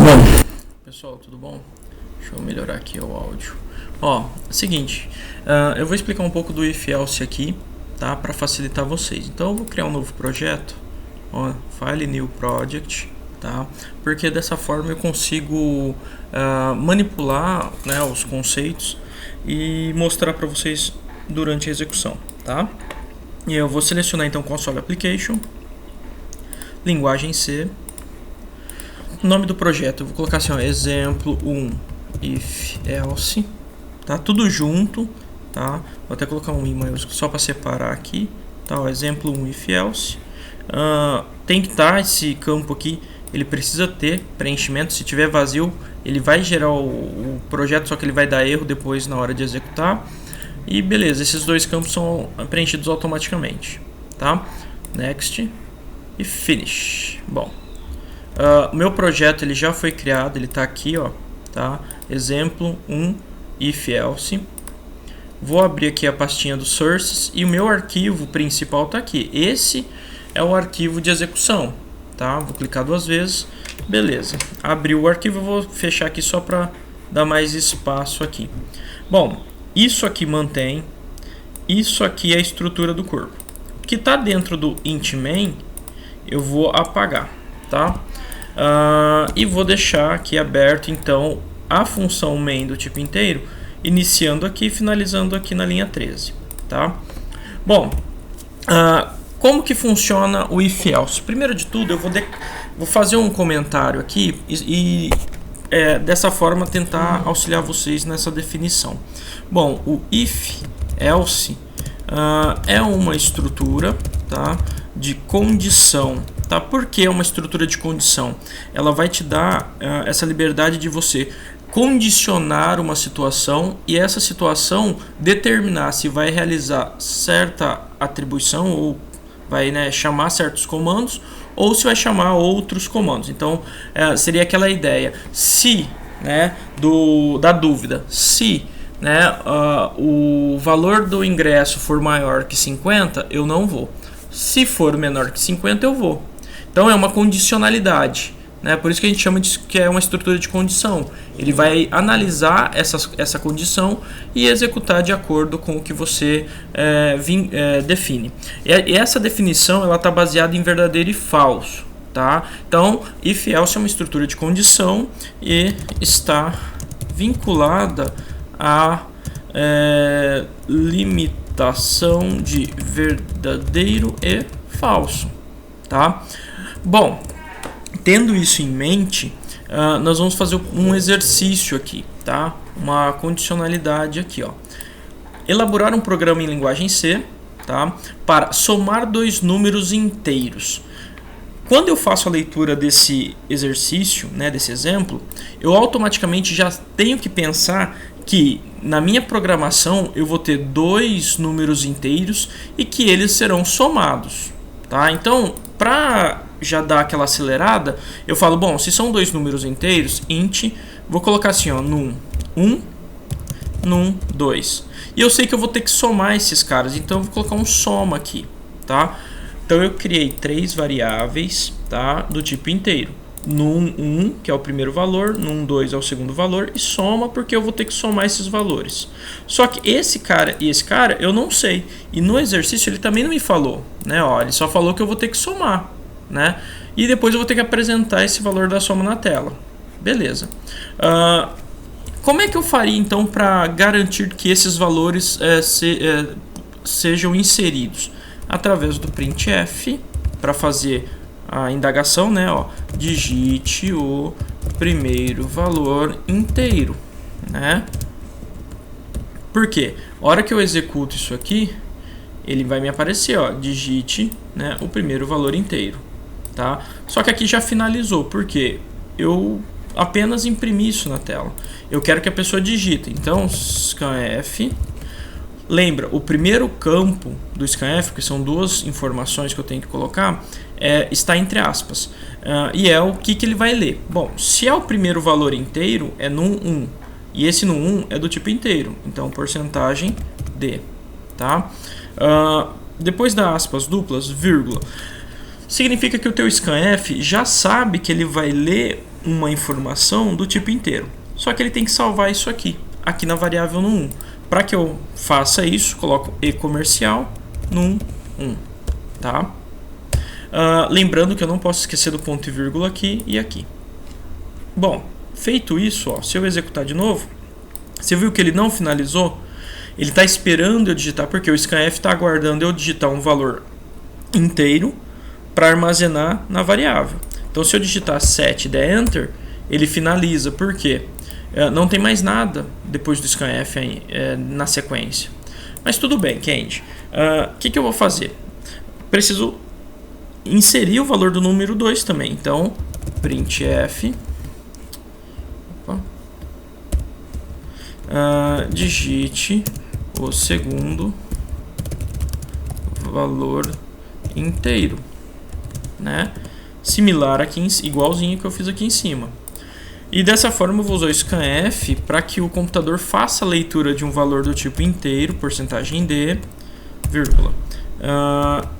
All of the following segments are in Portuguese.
Bom, pessoal, tudo bom? Deixa eu melhorar aqui o áudio. Seguinte, eu vou explicar um pouco do if else aqui, tá? Para facilitar vocês. Então eu vou criar um novo projeto, File New Project, tá? Porque dessa forma eu consigo manipular, né, os conceitos e mostrar para vocês durante a execução, tá? E eu vou selecionar então Console Application, linguagem C. Nome do projeto, eu vou colocar assim, exemplo 1 if else, tá? Tudo junto, tá? Vou até colocar um i maiúsculo só para separar aqui, tá? Exemplo 1 if else. Tem que estar esse campo aqui, ele precisa ter preenchimento. Se tiver vazio, ele vai gerar o projeto, só que ele vai dar erro depois na hora de executar. E beleza, esses dois campos são preenchidos automaticamente, tá? Next e finish. Bom, o meu projeto ele já foi criado, ele está aqui, ó, tá? Exemplo 1 if else. Vou abrir aqui a pastinha do sources e o meu arquivo principal está aqui. Esse é o arquivo de execução, tá? Vou clicar duas vezes, beleza. Abriu o arquivo, eu vou fechar aqui só para dar mais espaço aqui. Bom, isso aqui mantém, isso aqui é a estrutura do corpo. O que está dentro do int main eu vou apagar, tá? E vou deixar aqui aberto então a função main do tipo inteiro, iniciando aqui e finalizando aqui na linha 13, tá? Bom, como que funciona o if else? Primeiro de tudo eu vou fazer um comentário aqui e dessa forma tentar auxiliar vocês nessa definição. Bom, o if else é uma estrutura, tá, de condição. Tá? Por que é uma estrutura de condição? Ela vai te dar essa liberdade de você condicionar uma situação e essa situação determinar se vai realizar certa atribuição ou vai, né, chamar certos comandos ou se vai chamar outros comandos. Então seria aquela ideia, se, né, da dúvida, se, né, o valor do ingresso for maior que 50, eu não vou. Se for menor que 50, eu vou. Então é uma condicionalidade, né? Por isso que a gente chama de que é uma estrutura de condição. Ele vai analisar essa condição e executar de acordo com o que você define. E essa definição ela está baseada em verdadeiro e falso, tá? Então, if else é uma estrutura de condição e está vinculada à limitação de verdadeiro e falso, tá? Bom, tendo isso em mente, nós vamos fazer um exercício aqui, tá? Uma condicionalidade aqui, ó. Elaborar um programa em linguagem C, tá? Para somar dois números inteiros. Quando eu faço a leitura desse exercício, né, desse exemplo, eu automaticamente já tenho que pensar que na minha programação eu vou ter dois números inteiros e que eles serão somados, tá? Então, para já dar aquela acelerada, eu falo, bom, se são dois números inteiros, int, vou colocar assim, ó, num 1, num 2. E eu sei que eu vou ter que somar esses caras, então eu vou colocar um soma aqui, tá? Então eu criei três variáveis, tá, do tipo inteiro. Num 1, que é o primeiro valor, num 2 é o segundo valor, e soma porque eu vou ter que somar esses valores. Só que esse cara e esse cara eu não sei. E no exercício ele também não me falou, né? Ó, ele só falou que eu vou ter que somar, né? E depois eu vou ter que apresentar esse valor da soma na tela. Beleza. Como é que eu faria então para garantir que esses valores sejam inseridos? Através do printf, para fazer a indagação, né, ó, digite o primeiro valor inteiro, né? Por quê? A hora que eu executo isso aqui, ele vai me aparecer, ó, digite, né, o primeiro valor inteiro, tá? Só que aqui já finalizou, porque eu apenas imprimi isso na tela. Eu quero que a pessoa digite, então scanf. Lembra, o primeiro campo do scanf, que são duas informações que eu tenho que colocar, está entre aspas. E é o que ele vai ler. Bom, se é o primeiro valor inteiro, é num 1. E esse num 1 é do tipo inteiro. Então, porcentagem D. Tá? Depois das aspas duplas, vírgula. significa que o teu scanf já sabe que ele vai ler uma informação do tipo inteiro. Só que ele tem que salvar isso aqui na variável num1. Para que eu faça isso, coloco e-comercial num1, tá? Lembrando que eu não posso esquecer do ponto e vírgula aqui e aqui. Bom, feito isso, ó, se eu executar de novo, você viu que ele não finalizou? Ele está esperando eu digitar, porque o scanf está aguardando eu digitar um valor inteiro para armazenar na variável. Então, se eu digitar 7 e der Enter, ele finaliza. Por quê? Não tem mais nada depois do scanf na sequência. Mas tudo bem, Candy. O que eu vou fazer? Preciso inserir o valor do número 2 também. Então, printf digite o segundo valor inteiro, né? Similar aqui, igualzinho que eu fiz aqui em cima. E dessa forma eu vou usar o scanf para que o computador faça a leitura de um valor do tipo inteiro, porcentagem de, vírgula,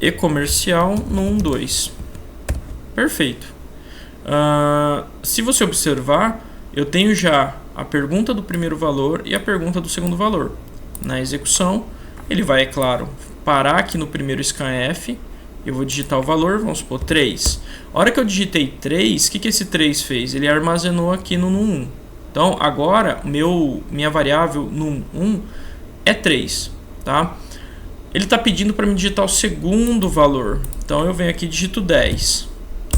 e-comercial num2. Perfeito. Se você observar, eu tenho já a pergunta do primeiro valor e a pergunta do segundo valor. Na execução, ele vai, é claro, parar aqui no primeiro scanf. Eu vou digitar o valor, vamos supor 3. A hora que eu digitei 3, o que esse 3 fez? Ele armazenou aqui no num1. Então, agora, minha variável num1 é 3. Tá? Ele está pedindo para me digitar o segundo valor. Então, eu venho aqui e digito 10.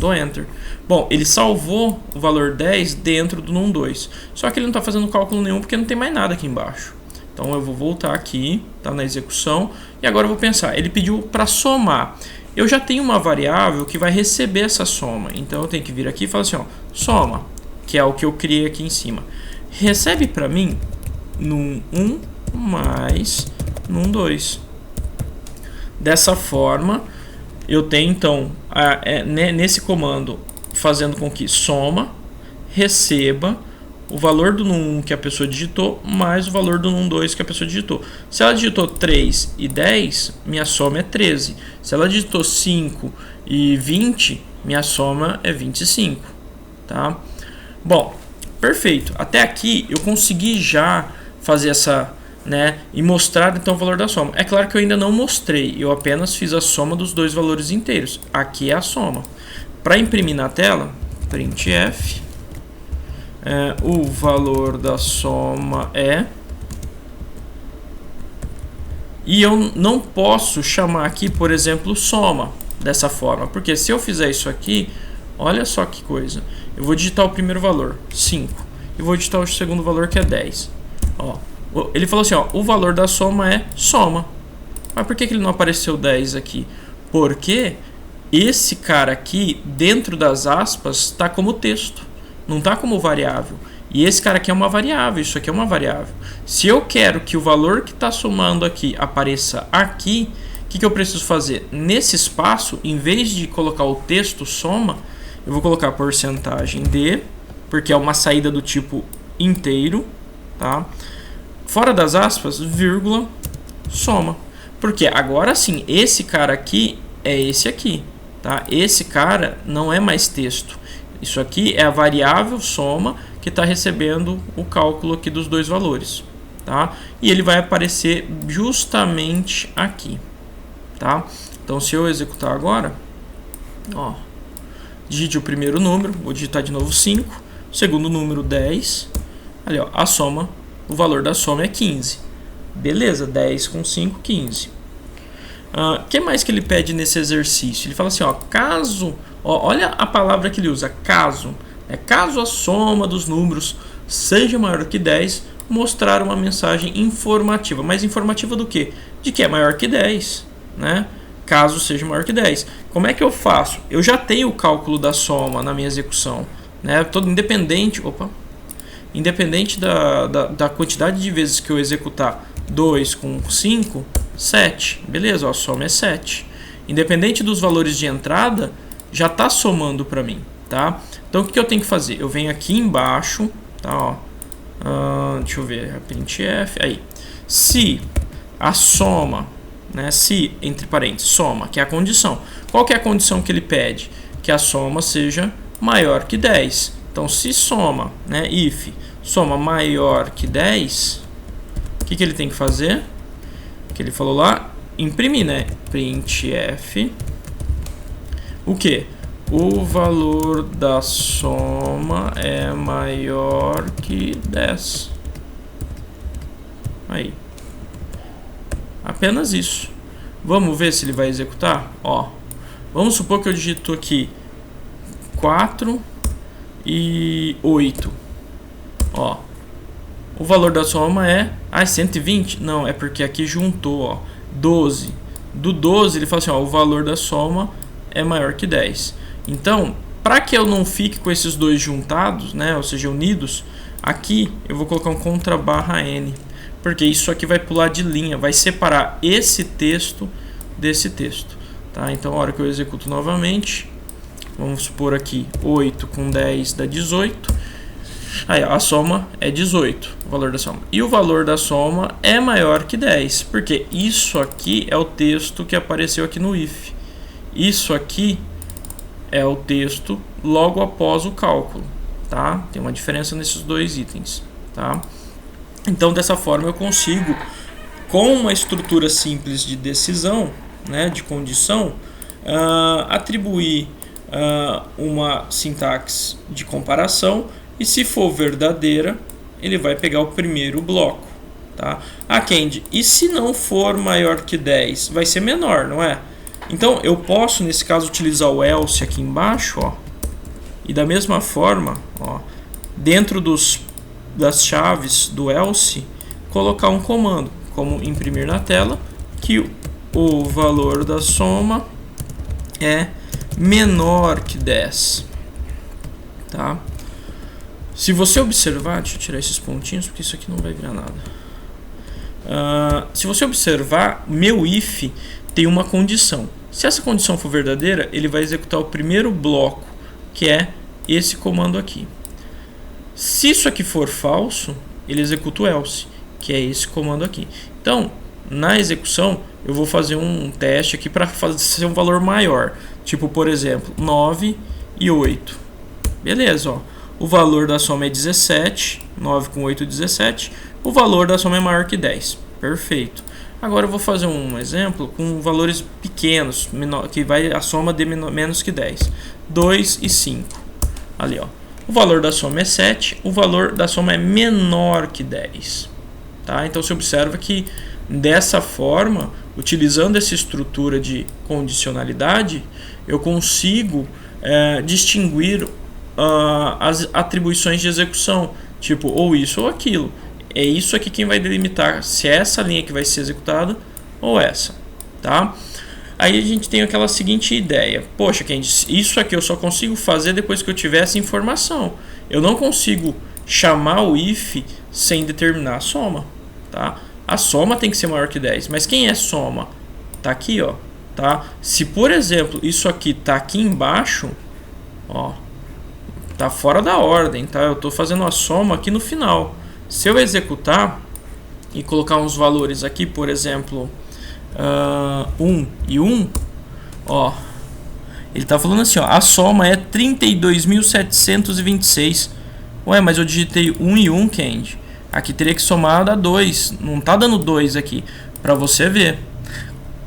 Dou Enter. Bom, ele salvou o valor 10 dentro do num2. Só que ele não está fazendo cálculo nenhum porque não tem mais nada aqui embaixo. Então, eu vou voltar aqui, tá, na execução. E agora eu vou pensar. Ele pediu para somar. Eu já tenho uma variável que vai receber essa soma. Então, eu tenho que vir aqui e falar assim, ó, soma, que é o que eu criei aqui em cima. Recebe para mim num1 mais num2. Dessa forma, eu tenho, então, nesse comando, fazendo com que soma, receba o valor do num1 que a pessoa digitou, mais o valor do num2 que a pessoa digitou. Se ela digitou 3 e 10, minha soma é 13. Se ela digitou 5 e 20, minha soma é 25. Tá? Bom, perfeito. Até aqui eu consegui já fazer essa, né, e mostrar então o valor da soma. É claro que eu ainda não mostrei, eu apenas fiz a soma dos dois valores inteiros. Aqui é a soma. Para imprimir na tela, printf, o valor da soma é... E eu não posso chamar aqui, por exemplo, soma dessa forma, porque se eu fizer isso aqui, olha só que coisa. Eu vou digitar o primeiro valor, 5, e vou digitar o segundo valor, que é 10. Ó, ele falou assim, ó, o valor da soma é soma. Mas por que ele não apareceu 10 aqui? Porque esse cara aqui, dentro das aspas, está como texto, não está como variável. E esse cara aqui é uma variável, isso aqui é uma variável. Se eu quero que o valor que está somando aqui apareça aqui, o que eu preciso fazer? Nesse espaço, em vez de colocar o texto soma, eu vou colocar porcentagem de, porque é uma saída do tipo inteiro, tá? Fora das aspas, vírgula, soma. Porque agora sim, esse cara aqui é esse aqui, tá? Esse cara não é mais texto. Isso aqui é a variável soma que está recebendo o cálculo aqui dos dois valores, tá? E ele vai aparecer justamente aqui, tá? Então, se eu executar agora, ó, digite o primeiro número, vou digitar de novo 5, o segundo número 10, ali, ó, a soma, o valor da soma é 15. Beleza, 10 com 5, 15. O que mais que ele pede nesse exercício? Ele fala assim, ó, caso, ó, olha a palavra que ele usa, caso. Caso a soma dos números seja maior que 10, mostrar uma mensagem informativa. Mas informativa do quê? De que é maior que 10, né? Caso seja maior que 10. Como é que eu faço? Eu já tenho o cálculo da soma na minha execução, né? Todo independente da quantidade de vezes que eu executar 2 com 5, 7. Beleza, ó, a soma é 7. Independente dos valores de entrada, já está somando para mim, tá? Então, o que eu tenho que fazer? Eu venho aqui embaixo, tá, ó, deixa eu ver, printf, aí. Se a soma né? Se, entre parênteses, soma, que é a condição. Qual que é a condição que ele pede? Que a soma seja maior que 10. Então, se soma, né, if, soma maior que 10, o que ele tem que fazer? O que ele falou lá? Imprimir, né? Printf, o que? O valor da soma é maior que 10. Aí. Apenas isso. Vamos ver se ele vai executar? Ó, vamos supor que eu digito aqui 4 e 8. Ó, o valor da soma é 120? Não, é porque aqui juntou, ó, 12. Do 12 ele fala assim, ó, o valor da soma é maior que 10. Então, para que eu não fique com esses dois juntados, né, ou seja, unidos, aqui eu vou colocar um contra barra n, porque isso aqui vai pular de linha, vai separar esse texto desse texto, tá? Então, a hora que eu executo novamente, vamos supor aqui 8 com 10 dá 18. Aí, a soma é 18, o valor da soma. E o valor da soma é maior que 10, porque isso aqui é o texto que apareceu aqui no if. Isso aqui é o texto logo após o cálculo, tá? Tem uma diferença nesses dois itens, tá? Então, dessa forma eu consigo, com uma estrutura simples de decisão, né, de condição, atribuir uma sintaxe de comparação, e se for verdadeira, ele vai pegar o primeiro bloco, tá? Kendi, e se não for maior que 10, vai ser menor, não é? Então, eu posso, nesse caso, utilizar o else aqui embaixo, ó, e da mesma forma, ó, dentro das chaves do else, colocar um comando, como imprimir na tela, que o valor da soma é menor que 10, tá? Se você observar, deixa eu tirar esses pontinhos, porque isso aqui não vai virar nada. Se você observar, meu if tem uma condição. Se essa condição for verdadeira, ele vai executar o primeiro bloco, que é esse comando aqui. Se isso aqui for falso, ele executa o else, que é esse comando aqui. Então, na execução, eu vou fazer um teste aqui para fazer um valor maior. Tipo, por exemplo, 9 e 8. Beleza, ó. O valor da soma é 17, 9 com 8, 17. O valor da soma é maior que 10. Perfeito. Agora eu vou fazer um exemplo com valores pequenos, que vai a soma de menos que 10. 2 e 5. Ali, ó. O valor da soma é 7, o valor da soma é menor que 10. Tá? Então você observa que dessa forma, utilizando essa estrutura de condicionalidade, eu consigo distinguir as atribuições de execução, tipo ou isso ou aquilo. É isso aqui quem vai delimitar se é essa linha que vai ser executada ou essa, tá? Aí a gente tem aquela seguinte ideia: poxa, Kendi, isso aqui eu só consigo fazer depois que eu tiver essa informação. Eu não consigo chamar o if sem determinar a soma, tá? A soma tem que ser maior que 10, mas quem é soma? Tá aqui, ó, tá? Se, por exemplo, isso aqui tá aqui embaixo, ó, tá fora da ordem, tá? Eu tô fazendo a soma aqui no final. Se eu executar e colocar uns valores aqui, por exemplo, 1 e 1, ó, ele tá falando assim, ó, a soma é 32.726. Ué, mas eu digitei 1 e 1, Kendi. Aqui teria que somar dá 2. Não tá dando 2 aqui, para você ver.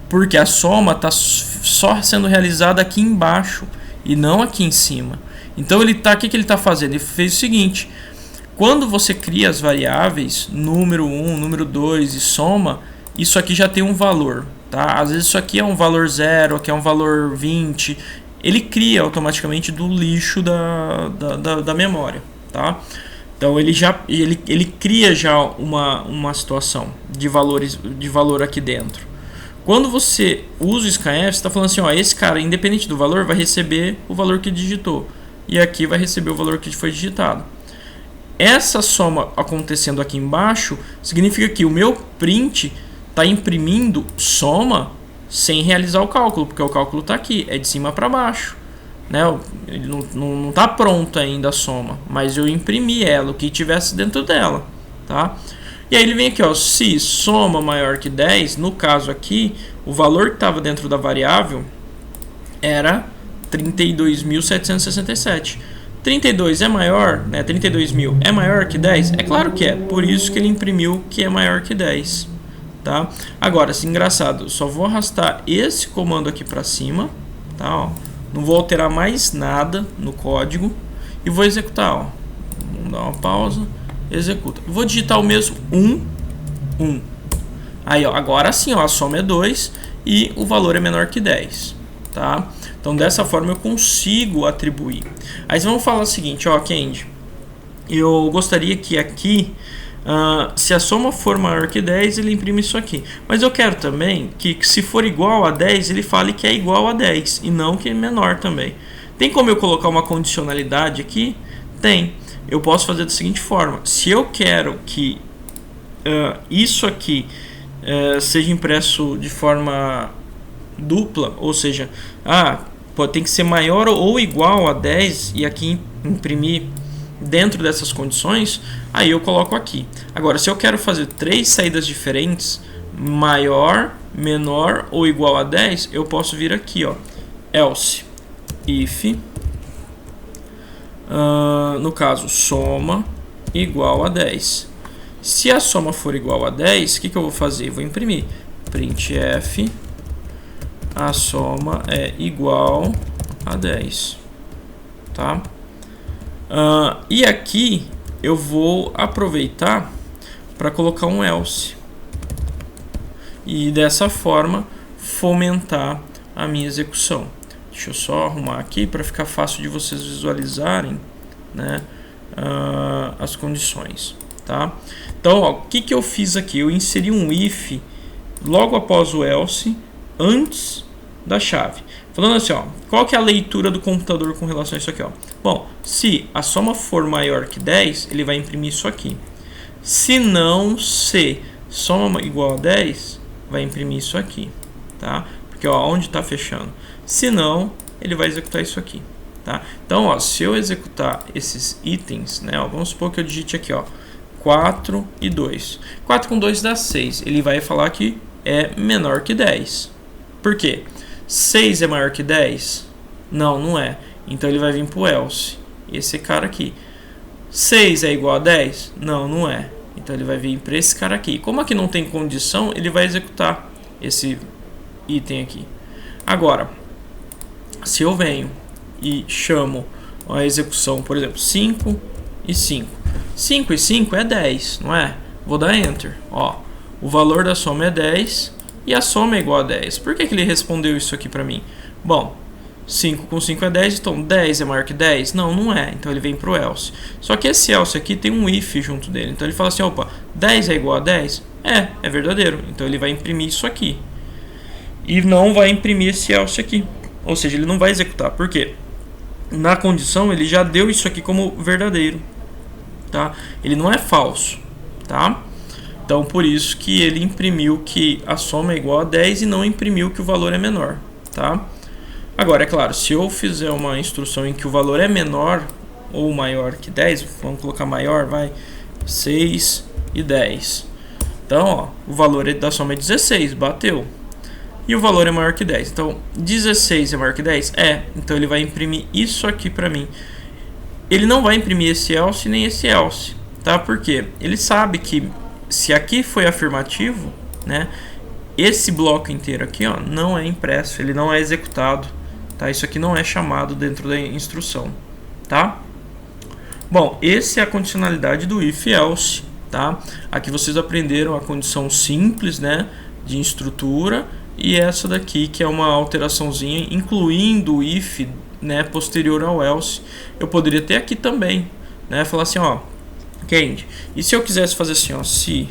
Porque a soma tá só sendo realizada aqui embaixo e não aqui em cima. Então ele tá, o que ele tá fazendo? Ele fez o seguinte: quando você cria as variáveis número 1, número 2 e soma, isso aqui já tem um valor, tá? Às vezes isso aqui é um valor 0, aqui é um valor 20. Ele cria automaticamente do lixo da memória, tá? Então ele cria já uma situação de valor aqui dentro. Quando você usa o scanf, você está falando assim, ó, esse cara, independente do valor, vai receber o valor que digitou. E aqui vai receber o valor que foi digitado. Essa soma acontecendo aqui embaixo significa que o meu print está imprimindo soma sem realizar o cálculo, porque o cálculo está aqui, é de cima para baixo, né? Ele não está pronto ainda a soma, mas eu imprimi ela, o que tivesse dentro dela, tá? E aí ele vem aqui, ó, se soma maior que 10, no caso aqui, o valor que estava dentro da variável era 32.767. 32 é maior, né? 32.000 é maior que 10? É claro que é, por isso que ele imprimiu que é maior que 10. Tá? Agora, assim, engraçado, só vou arrastar esse comando aqui para cima, tá? Ó, não vou alterar mais nada no código e vou executar. Ó. Vamos dar uma pausa, executa. Vou digitar o mesmo 1. Aí, ó, agora sim, ó, a soma é 2 e o valor é menor que 10. Tá? Então, dessa forma eu consigo atribuir. Aí vamos falar o seguinte, ó, Candy, eu gostaria que aqui, se a soma for maior que 10, ele imprime isso aqui. Mas eu quero também que se for igual a 10, ele fale que é igual a 10 e não que é menor também. Tem como eu colocar uma condicionalidade aqui? Tem. Eu posso fazer da seguinte forma. Se eu quero que isso aqui seja impresso de forma dupla, ou seja, tem que ser maior ou igual a 10 e aqui imprimir dentro dessas condições, aí eu coloco aqui. Agora, se eu quero fazer 3 saídas diferentes, maior, menor ou igual a 10, eu posso vir aqui, ó, else, if, no caso, soma igual a 10. Se a soma for igual a 10, o que eu vou fazer? Vou imprimir printf, a soma é igual a 10, tá? E aqui eu vou aproveitar para colocar um else e dessa forma fomentar a minha execução. Deixa eu só arrumar aqui para ficar fácil de vocês visualizarem, né, as condições, tá? Então, ó, o que eu fiz aqui? Eu inseri um if logo após o else, antes da chave. Falando assim, ó, qual que é a leitura do computador com relação a isso aqui, ó? Bom, se a soma for maior que 10, ele vai imprimir isso aqui. Se não, se soma igual a 10, vai imprimir isso aqui, tá? Porque, ó, onde está fechando. Se não, ele vai executar isso aqui, tá? Então, ó, se eu executar esses itens, né, ó, vamos supor que eu digite aqui, ó, 4 e 2. 4 com 2 dá 6. Ele vai falar que é menor que 10. Por quê? 6 é maior que 10? Não, não é. Então ele vai vir para o else. Esse cara aqui. 6 é igual a 10? Não, não é. Então ele vai vir para esse cara aqui. Como aqui não tem condição, ele vai executar esse item aqui. Agora, se eu venho e chamo a execução, por exemplo, 5 e 5. 5 e 5 é 10, não é? Vou dar Enter. Ó, o valor da soma é 10 e a soma é igual a 10. Por que ele respondeu isso aqui para mim? Bom, 5 com 5 é 10, então 10 é maior que 10? Não, não é. Então ele vem para o else. Só que esse else aqui tem um if junto dele. Então ele fala assim, opa, 10 é igual a 10? É verdadeiro. Então ele vai imprimir isso aqui. E não vai imprimir esse else aqui. Ou seja, ele não vai executar. Por quê? Na condição ele já deu isso aqui como verdadeiro. Tá? Ele não é falso. Tá? Então por isso que ele imprimiu que a soma é igual a 10 e não imprimiu que o valor é menor. Tá? Agora, é claro, se eu fizer uma instrução em que o valor é menor ou maior que 10, vamos colocar maior, vai, 6 e 10. Então, ó, o valor da soma é 16, bateu. E o valor é maior que 10. Então, 16 é maior que 10? É. Então, ele vai imprimir isso aqui para mim. Ele não vai imprimir esse else nem esse else, tá? Por quê? Ele sabe que se aqui foi afirmativo, né, esse bloco inteiro aqui, ó, não é impresso, ele não é executado. Tá? Isso aqui não é chamado dentro da instrução, tá? Bom, essa é a condicionalidade do if else, tá? Aqui vocês aprenderam a condição simples, né, de estrutura, e essa daqui que é uma alteraçãozinha incluindo o if, né, posterior ao else. Eu poderia ter aqui também, né, falar assim, ó, Candy, e se eu quisesse fazer assim, ó, se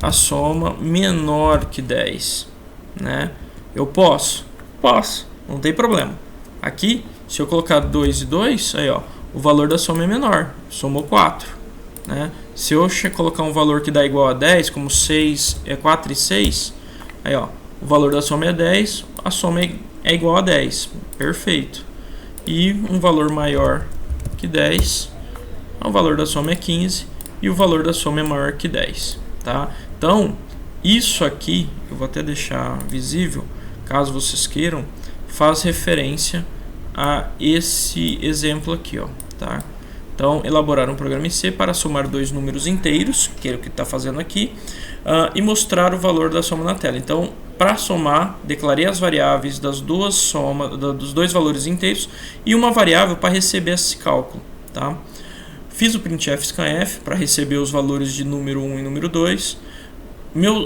a soma menor que 10, né? Eu posso? Posso. Não tem problema. Aqui, se eu colocar 2 e 2, aí ó, o valor da soma é menor, somou 4, né? Se eu colocar um valor que dá igual a 10, como 6 é 4 e 6, aí ó, o valor da soma é 10, a soma é igual a 10, perfeito. E um valor maior que 10, o valor da soma é 15 e o valor da soma é maior que 10, tá? Então, Isso aqui, eu vou até deixar visível, caso vocês queiram, faz referência a esse exemplo aqui, ó, tá? Então, elaborar um programa em C para somar dois números inteiros, que é o que está fazendo aqui, e mostrar o valor da soma na tela. Então, para somar, declarei as variáveis das duas somas, dos dois valores inteiros e uma variável para receber esse cálculo, tá? Fiz o printf scanf para receber os valores de número 1 e número 2.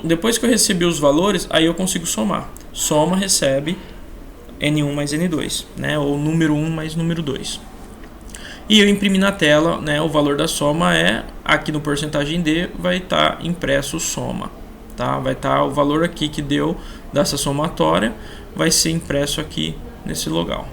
Depois que eu recebi os valores, aí eu consigo somar. Soma recebe N1 mais N2, né? Ou número 1 mais número 2. E eu imprimi na tela, né? O valor da soma é, aqui no porcentagem D, vai estar impresso soma. Tá? Vai estar o valor aqui que deu dessa somatória, vai ser impresso aqui nesse lugar.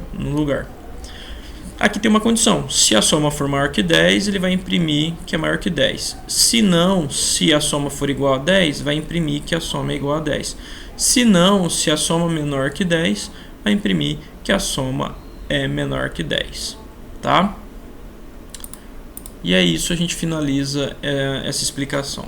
Aqui tem uma condição, se a soma for maior que 10, ele vai imprimir que é maior que 10. Se não, se a soma for igual a 10, vai imprimir que a soma é igual a 10. Se não, se a soma é menor que 10, vai imprimir que a soma é menor que 10. Tá? E é isso, a gente finaliza essa explicação.